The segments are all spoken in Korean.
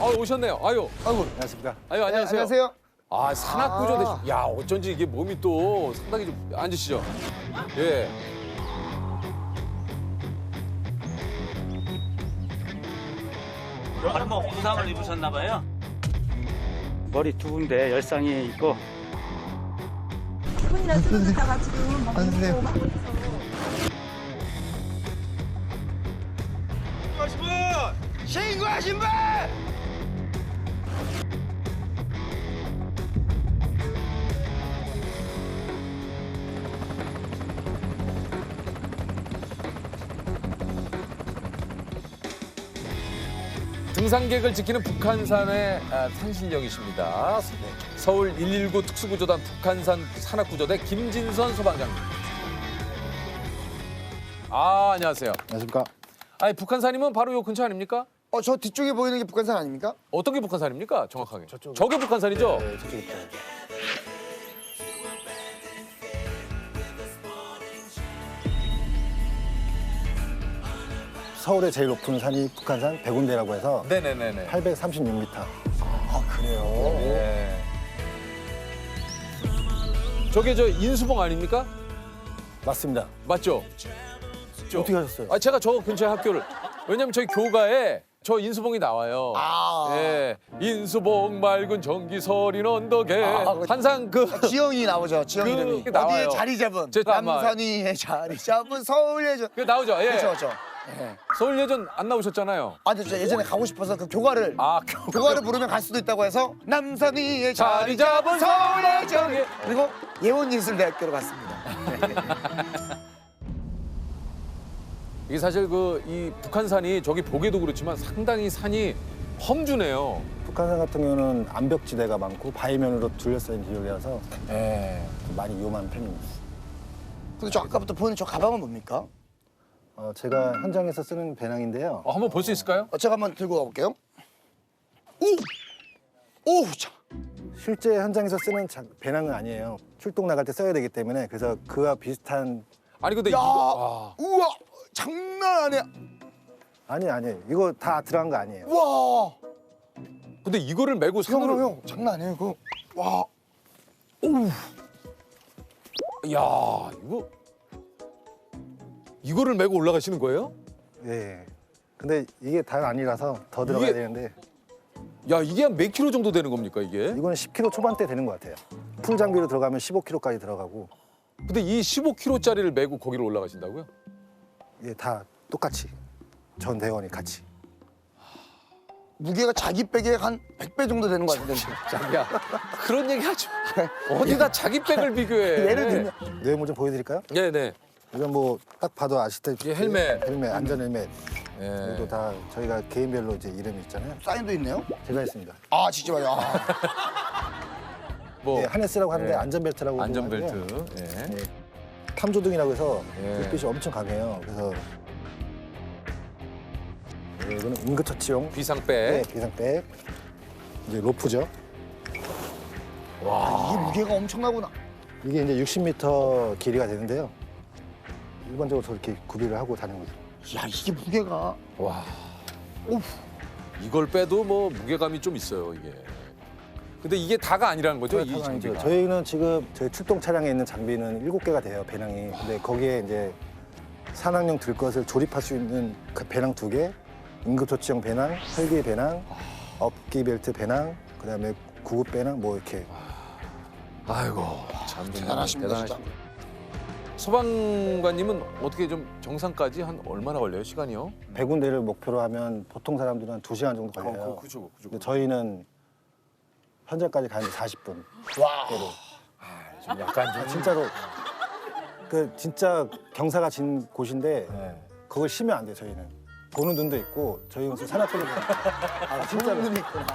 오셨네요. 아유. 아이고, 안녕하십니까. 아유, 안녕하세요. 안녕하세요. 아, 산악구조 되시. 야, 어쩐지 이게 몸이 또 상당히 좀 앉으시죠. 예. 오늘 뭐 부상을 입으셨나 봐요? 머리 두 군데 열상이 있고 손이나 쓰러졌다가 지금 막 선생님. 막 그래서. 신고하신 분! 등산객을 지키는 북한산의 산신령이십니다. 서울 119 특수구조단 북한산 산악구조대 김진선 소방장님. 안녕하세요. 안녕하십니까. 아니, 북한산이면 바로 요 근처 아닙니까? 저 뒤쪽에 보이는 게 북한산 아닙니까? 어떤 게 북한산입니까? 정확하게. 저게 북한산이죠? 네, 저쪽에 있죠. 서울의 제일 높은 산이 북한산 백운대라고 해서 네네네네. 836m. 아, 그래요? 네. 저게 저 인수봉 아닙니까? 맞습니다. 맞죠? 어떻게 하셨어요? 제가 저 근처에 학교를. 왜냐면 저희 교가에 저 인수봉이 나와요. 예. 인수봉 맑은 정기서린 언덕에 항상 지영이 나오죠. 지영 그- 이름이. 나와요. 어디에 자리 잡은? 제 아마- 남산이에 자리 잡은 서울예전. 그 나오죠. 예. 그렇죠. 예. 서울 예전 안 나오셨잖아요. 근데 저 예전에 가고 싶어서 그 교가를 교가. 교가를 부르면 갈 수도 있다고 해서 남산이에 자리 잡은 서울예전. 그리고 예원예술대학교로 갔습니다. 이게 사실 이 북한산이 저기 보기도 그렇지만 상당히 산이 험주네요. 북한산 같은 경우는 암벽지대가 많고 바위면으로 둘러싸인 지역이라서 예. 많이 위험한 편입니다. 근데 저 아까부터 보는 저 가방은 뭡니까? 제가 현장에서 쓰는 배낭인데요. 한번 볼 수 있을까요? 제가 한번 들고 가볼게요. 오, 참. 실제 현장에서 쓰는 배낭은 아니에요. 출동 나갈 때 써야 되기 때문에 그래서 그와 비슷한 아니 근데 야, 이거 우와, 장난 아니야. 아니에요. 이거 다 들어간 거 아니에요. 와, 근데 이거를 메고 산으로 형, 장난 아니에요, 이거. 와, 야, 이거를 메고 올라가시는 거예요? 예. 근데 이게 다 아니라서 더 들어가야 이게- 되는데 야, 이게 한 몇 킬로 정도 되는 겁니까, 이게? 이거는 10kg 초반대 되는 것 같아요. 풀 장비로 들어가면 15kg까지 들어가고 근데 이 15킬로짜리를 메고 거기로 올라가신다고요? 예, 다 똑같이 전 대원이 같이. 무게가 자기 백에 한 100배 정도 되는 것 같은데. 자기야, 그런 얘기 하지 마. 어디다 자기 백을 비교해. 예를 들면 내용물 좀 보여드릴까요? 네네. 이건 뭐 딱 봐도 아시다시피 이게 헬멧. 안전 헬멧. 예. 이것도 다 저희가 개인별로 이제 이름이 있잖아요. 사인도 있네요. 제가 했습니다. 진짜 맞아. 뭐 예, 하네스라고 하는데 예. 안전벨트라고 안전벨트. 하고요. 예. 예, 탐조등이라고 해서 예. 불빛이 엄청 강해요. 그래서 이거는 응급처치용 비상백. 비상백. 이제 로프죠. 이게 무게가 엄청나구나. 이게 이제 60m 길이가 되는데요. 일반적으로 저렇게 구비를 하고 다니는 거죠. 야, 이게 무게가. 와. 이걸 빼도 뭐 무게감이 좀 있어요, 이게. 근데 이게 다가 아니라는 거죠, 이 다가 아니죠. 장비가. 저희는 지금 저희 출동 차량에 있는 장비는 7개가 돼요, 배낭이. 근데 거기에 이제 산악용 들 것을 조립할 수 있는 그 배낭 2개, 응급조치용 배낭, 헬기 배낭, 업기 벨트 배낭, 그다음에 구급 배낭 뭐 이렇게. 아이고, 참 대단하십니다, 진짜. 소방관님은 어떻게 좀 정상까지 한 얼마나 걸려요, 시간이요? 100군데를 목표로 하면 보통 사람들은 한 2시간 정도 걸려요. 그죠. 근데 저희는 현장까지 가는데 40분. 와. 좀 약간 좀 진짜로 진짜 경사가 진 곳인데 네. 그걸 쉬면 안 돼요, 저희는. 보는 눈도 있고 저희 무슨 산악구조 진짜로 눈이 있구나.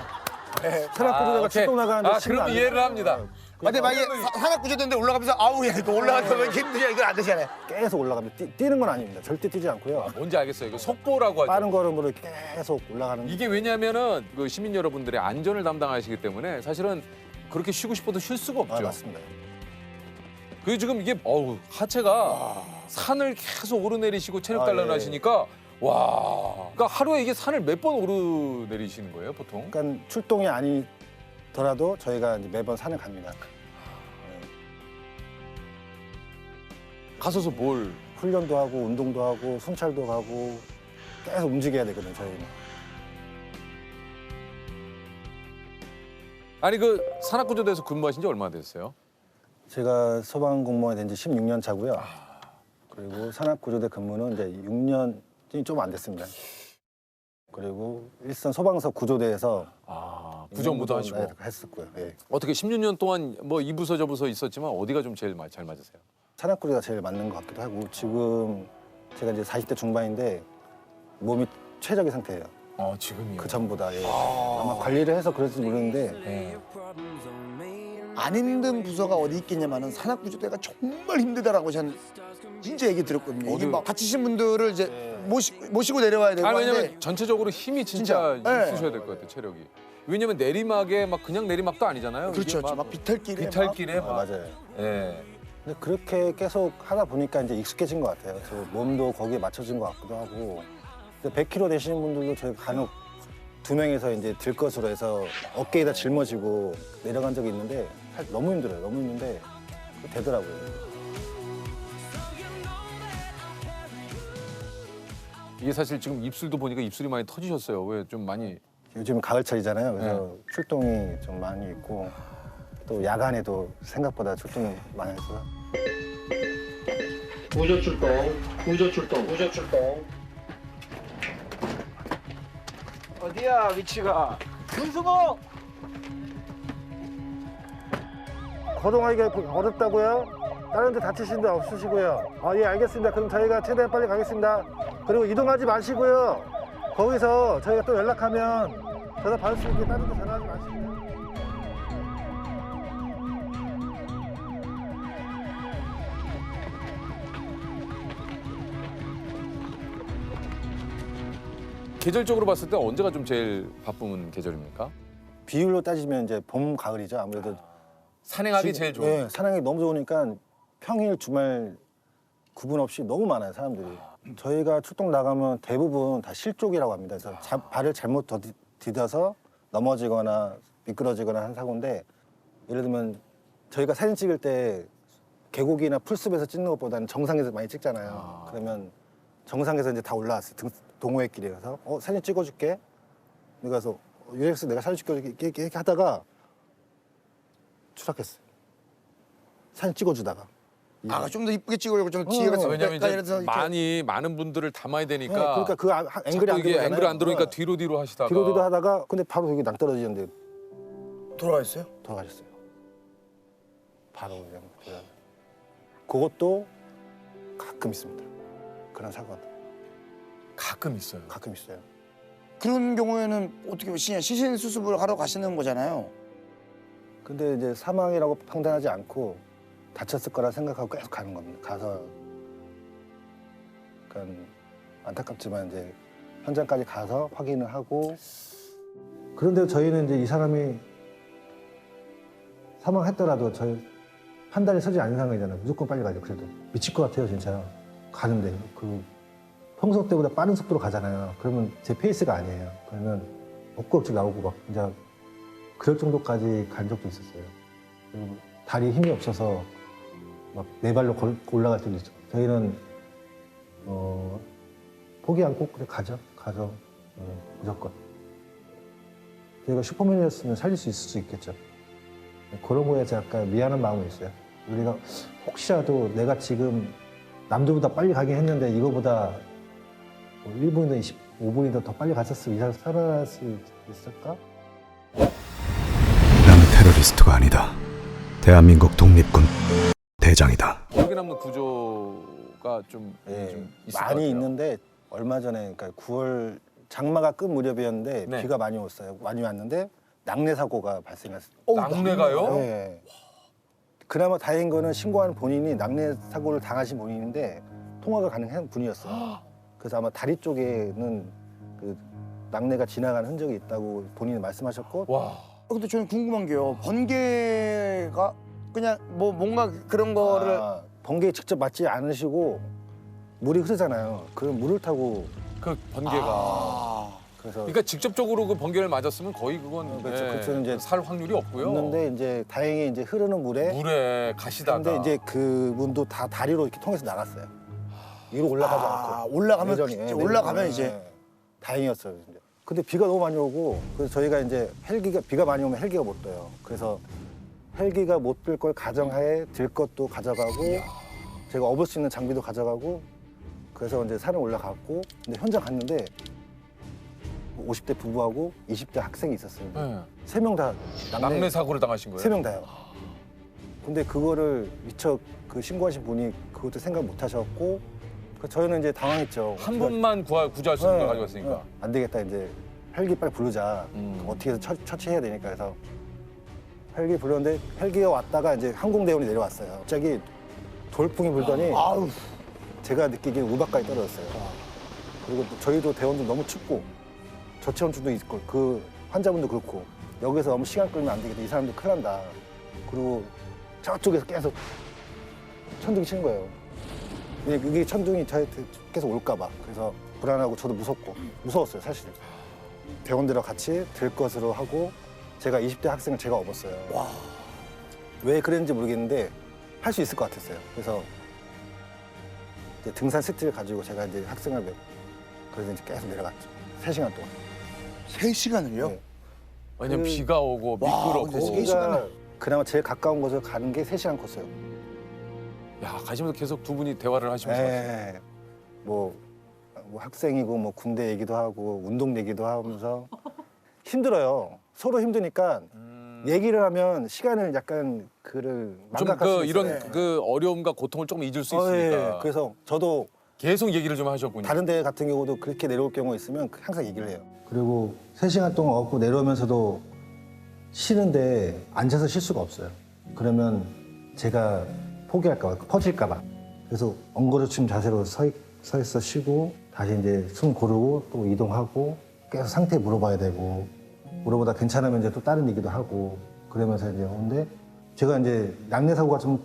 산악구조대가 오케이. 출동 나가는데 쉬면 그럼 안 돼요. 이해를 합니다. 근데 만약에 산악구조대인데 올라가면서 야, 이거 올라가면 왜 이렇게 힘드냐, 이건 안 되잖아요. 계속 올라갑니다. 뛰는 건 아닙니다. 절대 뛰지 않고요. 뭔지 알겠어요. 이거 속보라고 하죠. 빠른 걸음으로 계속 올라가는. 이게 왜냐면은 그 시민 여러분들의 안전을 담당하시기 때문에 사실은 그렇게 쉬고 싶어도 쉴 수가 없죠. 맞습니다. 그게 지금 이게 하체가 산을 계속 오르내리시고 체력 단련을 하시니까 와. 그러니까 하루에 이게 산을 몇 번 오르내리시는 거예요, 보통? 그러니까 출동이 아니더라도 저희가 이제 매번 산을 갑니다. 가서서 뭘? 훈련도 하고 운동도 하고 순찰도 가고 계속 움직여야 되거든요, 저희는. 아니 그 산악구조대에서 근무하신 지 얼마나 됐어요? 제가 소방 공무원이 된 지 16년 차고요. 그리고 산악구조대 근무는 이제 6년이 좀 안 됐습니다. 그리고 일선 소방서 구조대에서 부정부도 하시고. 했었고요. 예. 어떻게 16년 동안 뭐 이 부서 저 부서 있었지만 어디가 좀 제일 잘 맞으세요? 산악구조대가 제일 맞는 것 같기도 하고 지금 제가 이제 40대 중반인데 몸이 최적의 상태예요. 지금이요? 그 전보다. 예. 아마 관리를 해서 그럴지 모르는데 안 힘든 부서가 어디 있겠냐면은 산악구조대가 정말 힘들다라고 저는 진짜 얘기 들었거든요. 이게 어디- 막 다치신 분들을 이제 모시고 내려와야 되고 아니 하는데 왜냐면 전체적으로 힘이 진짜 진짜, 예. 있으셔야 될 것 같아요, 체력이. 왜냐면 내리막에 막 그냥 내리막도 아니잖아요. 그렇죠. 이게 막 비탈길에 비탈길에 막. 맞아요. 예. 근데 그렇게 계속 하다 보니까 이제 익숙해진 것 같아요. 저 몸도 거기에 맞춰진 것 같기도 하고. 100kg 되시는 분들도 저희가 간혹 2명이서 이제 들것으로 해서 어깨에다 짊어지고 내려간 적이 있는데 사실 너무 힘들어요. 너무 힘든데 되더라고요. 이게 사실 지금 입술도 보니까 입술이 많이 터지셨어요. 왜 좀 많이 요즘 가을철이잖아요. 그래서 출동이 좀 많이 있고 또 야간에도 생각보다 출동이 많이 해서 구조 출동, 구조 출동, 구조 출동. 어디야 위치가? 윤수봉! 거동하기가 어렵다고요? 다른 데 다치신 데 없으시고요. 예, 알겠습니다. 그럼 저희가 최대한 빨리 가겠습니다. 그리고 이동하지 마시고요. 거기서 저희가 또 연락하면 전화 받을 수 있게 다른 데 전화하지 마시고요. 계절적으로 봤을 때 언제가 좀 제일 바쁜 계절입니까? 비율로 따지면 이제 봄, 가을이죠. 아무래도 산행하기 지금- 제일 좋은. 네, 산행이 너무 좋으니까 평일, 주말 구분 없이 너무 많아요, 사람들이. 저희가 출동 나가면 대부분 다 실족이라고 합니다. 그래서 발을 잘못 디뎌서 넘어지거나 미끄러지거나 한 사고인데 예를 들면 저희가 사진 찍을 때 계곡이나 풀숲에서 찍는 것보다는 정상에서 많이 찍잖아요. 그러면 정상에서 이제 다 올라왔어요. 동호회 길에 가서 사진 찍어줄게. 그래서 유렉스 내가 사진 찍어줄게 이렇게 하다가 추락했어요. 사진 찍어주다가. 좀 더 이쁘게 찍으려고 좀 뒤에 가서 왜냐면 가까이 이제 해서 이렇게 많은 분들을 담아야 네, 되니까. 그러니까 그 앵글이 안 이게 들어오잖아요. 앵글 안 들어오니까 네. 뒤로 하시다가. 뒤로 하다가 근데 바로 여기 낭떨어지는데 돌아가셨어요? 돌아가셨어요. 바로 그냥 돌아가. 그것도 가끔 있습니다. 그런 사고가 가끔 있어요. 가끔 있어요. 그런 경우에는 어떻게 보면 시신 수습을 하러 가시는 거잖아요. 근데 이제 사망이라고 판단하지 않고 다쳤을 거라 생각하고 계속 가는 겁니다. 가서 그러니까 안타깝지만 이제 현장까지 가서 확인을 하고 그런데 저희는 이제 이 사람이 사망했더라도 저희 판단이 서지 않는 상황이잖아요. 무조건 빨리 가죠. 그래도 미칠 것 같아요, 진짜. 가는데 그 평소 때보다 빠른 속도로 가잖아요. 그러면 제 페이스가 아니에요. 그러면 엇구역질 나오고 막 진짜 그럴 정도까지 간 적도 있었어요. 그리고 다리에 힘이 없어서 막 네 발로 올라갈 때도 있죠. 저희는 포기 않고 그냥 가죠. 가서 무조건. 저희가 슈퍼맨이었으면 살릴 수 있을 수 있겠죠. 그런 거에서 약간 미안한 마음이 있어요. 우리가 혹시라도 내가 지금 남들보다 빨리 가긴 했는데 이거보다 1분이든 25분이든 더 빨리 갔었으면 이 사람 살아날 수 있을까? 나는 테러리스트가 아니다. 대한민국 독립군 대장이다. 기억에 남는 구조가 좀 예, 있을 것 많이 같아요. 있는데 얼마 전에 그러니까 9월 장마가 끝 무렵이었는데 네. 비가 많이 왔어요. 많이 왔는데 낙뢰 사고가 발생했어요. 낙뢰가요? 네. 그나마 다행인 거는 신고한 본인이 낙뢰 사고를 당하신 본인인데 통화가 가능한 분이었어요. 그래서 아마 다리 쪽에는 그 낙뢰가 지나간 흔적이 있다고 본인이 말씀하셨고 와. 근데 저는 궁금한 게요. 번개가 그냥 뭐 뭔가 그런 거를 번개에 직접 맞지 않으시고 물이 흐르잖아요. 그 물을 타고 그 번개가. 그래서 그러니까 직접적으로 그 번개를 맞았으면 거의 그건 그렇죠. 그래서 이제 살 확률이 없고요. 없는데 이제 다행히 이제 흐르는 물에 가시다가. 근데 이제 그 문도 다 다리로 이렇게 통해서 나갔어요. 위로 올라가지 않고. 올라가면 예전에, 그치, 네, 올라가면 네, 이제 네. 다행이었어요. 이제. 근데 비가 너무 많이 오고 그래서 저희가 이제 비가 많이 오면 헬기가 못 떠요. 그래서 헬기가 못 뜰 걸 가정하에 들 것도 가져가고 제가 업을 수 있는 장비도 가져가고 그래서 이제 산에 올라갔고 근데 현장 갔는데 50대 부부하고 20대 학생이 있었어요. 네. 세 명 다 낙뢰 사고를 당하신 거예요? 세 명 다요. 근데 그거를 미처 그 신고하신 분이 그것도 생각 못 하셨고 저희는 이제 당황했죠. 한 분만 구조할 수 있는 걸 가져갔으니까. 안 되겠다 이제 헬기 빨리 부르자. 음. 어떻게 해서 처치해야 되니까 해서 헬기 불렀는데 헬기가 왔다가 이제 항공대원이 내려왔어요. 갑자기 돌풍이 불더니 제가 느끼기엔 우박까지 떨어졌어요. 그리고 또 저희도 대원들 너무 춥고 저체온증도 있고 그 환자분도 그렇고 여기서 너무 시간 끌면 안 되겠다. 이 사람들 큰일 난다. 그리고 저쪽에서 계속 천둥이 치는 거예요. 이게 천둥이 저한테 계속 올까 봐. 그래서 불안하고 저도 무서웠어요 사실. 대원들과 같이 들 것으로 하고 제가 20대 학생을 제가 업었어요. 왜 그랬는지 모르겠는데 할 수 있을 것 같았어요. 그래서 이제 등산 세트를 가지고 제가 이제 학생을 메고 그래서 이제 계속 내려갔죠. 3시간 동안. 3시간을요? 네. 왜냐면 그- 비가 오고 와, 미끄럽고. 근데 여기가 그나마 제일 가까운 곳을 가는 게 3시간 코스예요. 야, 가시면서 계속 두 분이 대화를 하시면서. 갔어요. 네. 뭐 학생이고 뭐 군대 얘기도 하고 운동 얘기도 하면서 힘들어요. 서로 힘드니까 얘기를 하면 시간을 약간 그를 좀 망각할 수 그 있어요. 이런 그 어려움과 고통을 조금 잊을 수 예. 있으니까. 그래서 저도 계속 얘기를 좀 하셨군요. 다른 데 같은 경우도 그렇게 내려올 경우가 있으면 항상 얘기를 해요. 그리고 3시간 동안 업고 내려오면서도 쉬는데 앉아서 쉴 수가 없어요. 그러면 제가 포기할까 봐, 퍼질까 봐. 그래서 엉거주춤 자세로 서 있어 쉬고 다시 이제 숨 고르고 또 이동하고 계속 상태 물어봐야 되고 물어보다 괜찮으면 이제 또 다른 얘기도 하고 그러면서 이제 오는데 제가 이제 낙뢰 사고가 좀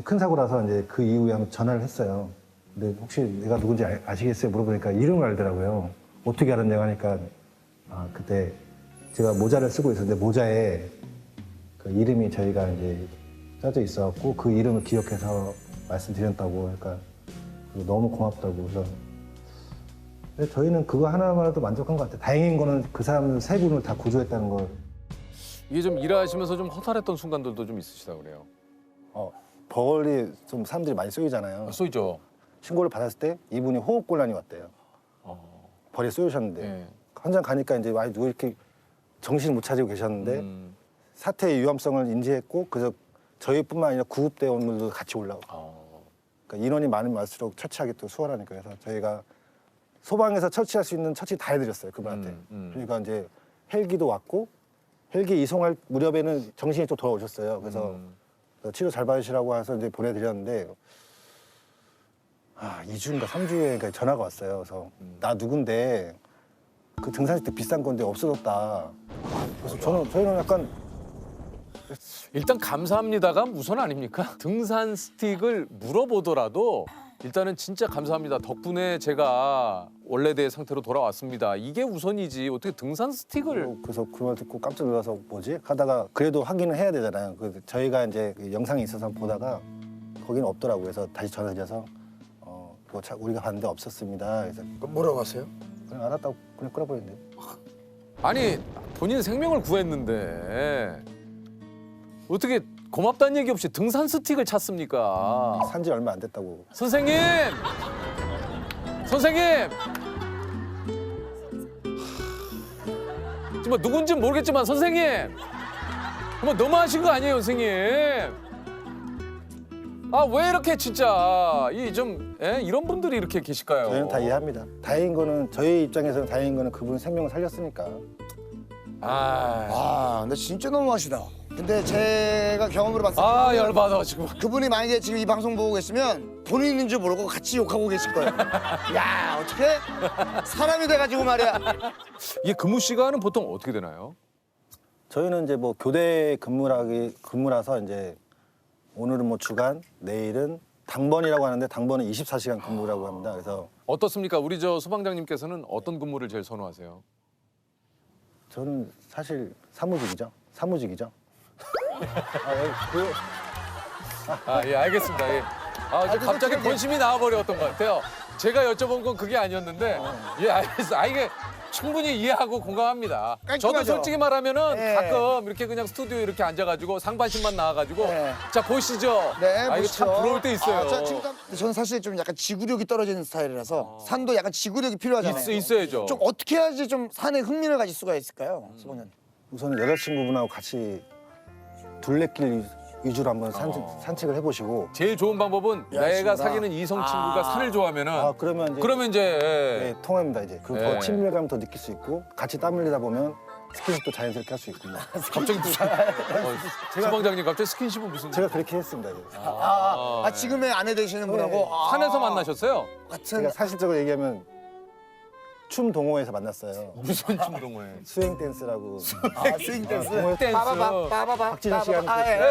큰 사고라서 이제 그 이후에 한번 전화를 했어요. 근데 혹시 내가 누군지 아시겠어요? 물어보니까 이름을 알더라고요. 어떻게 알았냐고 하니까 그때 제가 모자를 쓰고 있었는데 모자에 그 이름이 저희가 이제 써져 있어갖고 그 이름을 기억해서 말씀드렸다고 그러니까 너무 고맙다고 그래서 근데 저희는 그거 하나만으로도 만족한 것 같아요. 다행인 거는 그 사람들 세 분을 다 구조했다는 걸. 이게 좀 일하시면서 좀 허탈했던 순간들도 좀 있으시다 그래요. 벌이 좀 사람들이 많이 쏘이잖아요. 쏘이죠. 신고를 받았을 때 이분이 호흡곤란이 왔대요. 벌이 쏘이셨는데 네. 현장 가니까 이제 많이 누워 이렇게 정신을 못 차리고 계셨는데 사태의 위험성을 인지했고 그래서 저희뿐만 아니라 구급대원들도 같이 올라오고 그러니까 인원이 많으면 많을수록 처치하기 또 수월하니까 그래서 저희가 소방에서 처치할 수 있는 처치 다 해드렸어요 그분한테. 그러니까 이제 헬기도 왔고 헬기 이송할 무렵에는 정신이 또 돌아오셨어요. 그래서 치료 잘 받으시라고 해서 이제 보내드렸는데 2주인가 3주에 전화가 왔어요. 그래서 나 누군데 그 등산할 때 비싼 건데 없어졌다. 그래서 저희는 약간 일단 감사합니다가 우선 아닙니까? 등산 스틱을 물어보더라도 일단은 진짜 감사합니다. 덕분에 제가 원래대의 상태로 돌아왔습니다. 이게 우선이지 어떻게 등산 스틱을. 그래서 그 말 듣고 깜짝 놀라서 뭐지? 하다가 그래도 확인을 해야 되잖아요. 저희가 이제 그 영상이 있어서 보다가 거기는 없더라고요. 그래서 다시 전화드려서 우리가 봤는데 없었습니다. 그래서 뭐라고 하세요? 그냥 알았다고 그냥 끌어버렸는데. 아니 본인 생명을 구했는데 어떻게 고맙다는 얘기 없이 등산 스틱을 찾습니까? 산지 얼마 안 됐다고. 선생님! 선생님! 정말 누군지 모르겠지만 선생님! 정말 너무하신 거 아니에요, 선생님? 왜 이렇게 진짜 이런 분들이 이렇게 계실까요? 저희는 다 이해합니다. 다행인 거는 저희 입장에서는 다행인 거는 그분 생명을 살렸으니까. 근데 진짜 너무하시다. 근데 제가 경험으로 봤을 때 열받아 지금. 그분이 만약에 지금 이 방송 보고 계시면 본인인 줄 모르고 같이 욕하고 계실 거예요. 야, 어떻게 사람이 돼가지고 말이야. 이게 근무 시간은 보통 어떻게 되나요? 저희는 이제 뭐 교대 근무라서 이제 오늘은 뭐 주간, 내일은 당번이라고 하는데 당번은 24시간 근무라고 합니다. 그래서 어떻습니까? 우리 저 소방장님께서는 어떤 근무를 제일 선호하세요? 저는 사실 사무직이죠. 사무직이죠. 아, 예, 알겠습니다. 예. 아, 저 갑자기 본심이 나와버렸던 것 같아요. 제가 여쭤본 건 그게 아니었는데, 예, 알겠어. 아, 이게 충분히 이해하고 공감합니다. 저도 깔끔하죠? 솔직히 말하면은 네. 가끔 이렇게 그냥 스튜디오에 이렇게 앉아가지고 상반신만 나와가지고, 네. 자, 보시죠. 네, 아, 이거 참 보시죠. 부러울 때 있어요. 아, 저는 사실 좀 약간 지구력이 떨어지는 스타일이라서 산도 약간 지구력이 필요하잖아요. 있어야죠. 좀 어떻게 해야지 좀 산에 흥미를 가질 수가 있을까요, 소방관? 우선 여자친구분하고 같이 둘레길 위주로 한번 산책을 해보시고 제일 좋은 방법은 내가 여자친구랑. 사귀는 이성 친구가 산을 좋아하면은 그러면 이제 이제 네, 통합니다 이제. 그리고 네. 더 친밀감을 더 느낄 수 있고 같이 땀 흘리다 보면 스킨십도 자연스럽게 할 수 있고. 갑자기 무슨 소방장님 갑자기 스킨십은 무슨 제가 그렇게 했습니다. 이제. 지금의 아내 되시는 분하고 산에서 만나셨어요? 같은 제가 사실적으로 얘기하면 춤 동호회에서 만났어요. 무슨 춤동호회? 수행 댄스라고. 스윙 댄스. 동호회 댄스. 박진영 씨가 하는 예.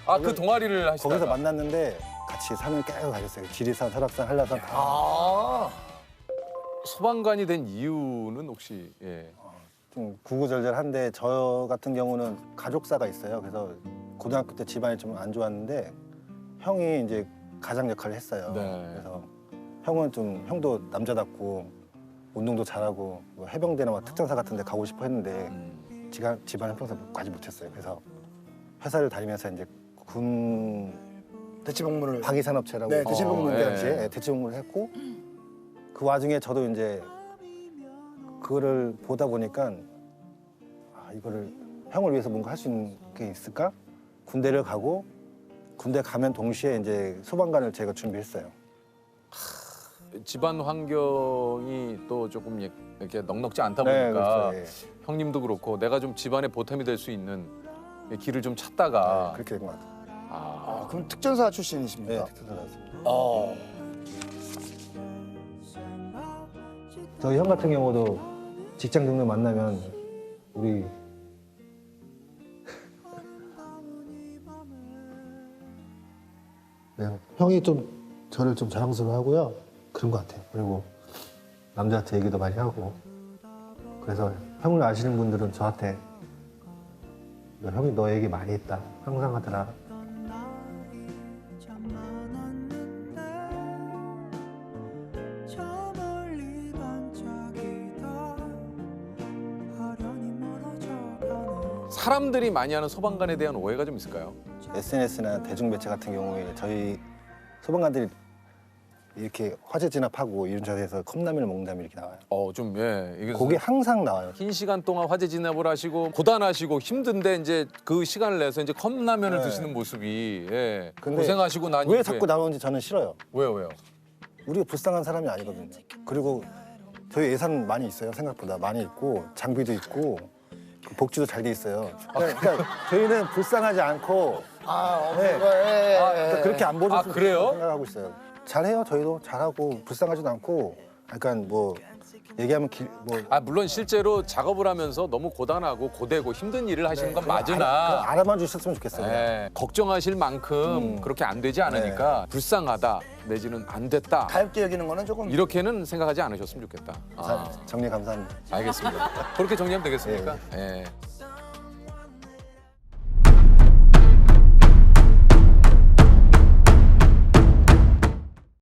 아, 그 동아리를 하시다가 거기서 만났는데 같이 산을 계속 가셨어요. 지리산, 설악산, 한라산 다. 소방관이 된 이유는 혹시 예. 좀 구구절절한데 저 같은 경우는 가족사가 있어요. 그래서 고등학교 때 집안이 좀 안 좋았는데 형이 이제 가장 역할을 했어요. 네. 그래서 형도 남자답고 운동도 잘하고 뭐 해병대나 뭐 특전사 같은 데 가고 싶어 했는데 집안 형평성 가지 못했어요. 그래서 회사를 다니면서 이제 군 대체복무를 방위산업체라고 네, 대체복무 예. 당시에 대체복무를 했고 그 와중에 저도 이제 그거를 보다 보니까 이거를 형을 위해서 뭔가 할 수 있는 게 있을까? 군대를 가고 군대 가면 동시에 이제 소방관을 제가 준비했어요. 집안 환경이 또 조금 이렇게 넉넉지 않다 네, 보니까 그렇죠. 예. 형님도 그렇고 내가 좀 집안의 보탬이 될 수 있는 길을 좀 찾다가 그렇게 된 것 같아요. 그럼 특전사 네, 출신이십니까? 특전사였어요. 저희 형 같은 경우도 직장 동료 만나면 우리 네, 형이 좀 저를 좀 자랑스러워하고요. 그런 것 같아요. 그리고 남자한테 얘기도 많이 하고 그래서 형을 아시는 분들은 저한테 형이 너 얘기 많이 했다. 항상 하더라. 사람들이 많이 하는 소방관에 대한 오해가 좀 있을까요? SNS나 대중매체 같은 경우에 저희 소방관들이 이렇게 화재 진압하고 이런 자리에서 컵라면을 먹는다면 이렇게 나와요. 좀 예. 이게 그게 항상 나와요. 긴 시간 동안 화재 진압을 하시고 고단하시고 힘든데 이제 그 시간을 내서 이제 컵라면을 네. 드시는 모습이 예. 근데 고생하시고 난 왜 이후에 자꾸 나오는지 저는 싫어요. 왜요? 우리가 불쌍한 사람이 아니거든요. 그리고 저희 예산 많이 있어요. 생각보다 많이 있고 장비도 있고 그 복지도 잘 돼 있어요. 그러니까 저희는 불쌍하지 않고 네. 그러니까 그렇게 안 보셨으면 그래요? 좋겠다고 생각하고 있어요. 잘해요. 저희도 잘하고 불쌍하지도 않고 약간 뭐 얘기하면 물론 실제로 작업을 하면서 너무 고단하고 고되고 힘든 일을 하시는 건 맞으나 알아만 주셨으면 좋겠어요. 예, 걱정하실 만큼 그렇게 안 되지 않으니까 불쌍하다 내지는 안 됐다 가볍게 여기는 거는 조금 이렇게는 생각하지 않으셨으면 좋겠다. 정리 감사합니다. 알겠습니다. 그렇게 정리하면 되겠습니까? 예.